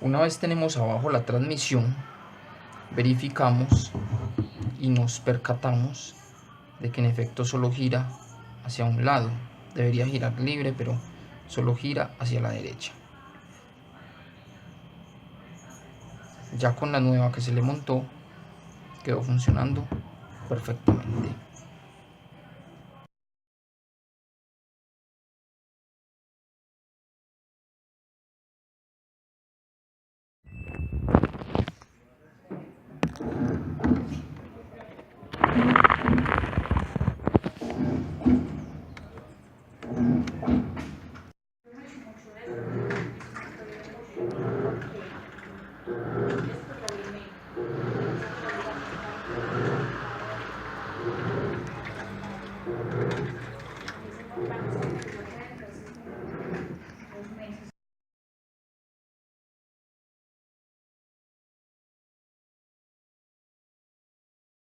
Una vez tenemos abajo la transmisión, verificamos y nos percatamos de que en efecto solo gira hacia un lado. Debería girar libre, pero solo gira hacia la derecha. Ya con la nueva que se le montó, quedó funcionando perfectamente.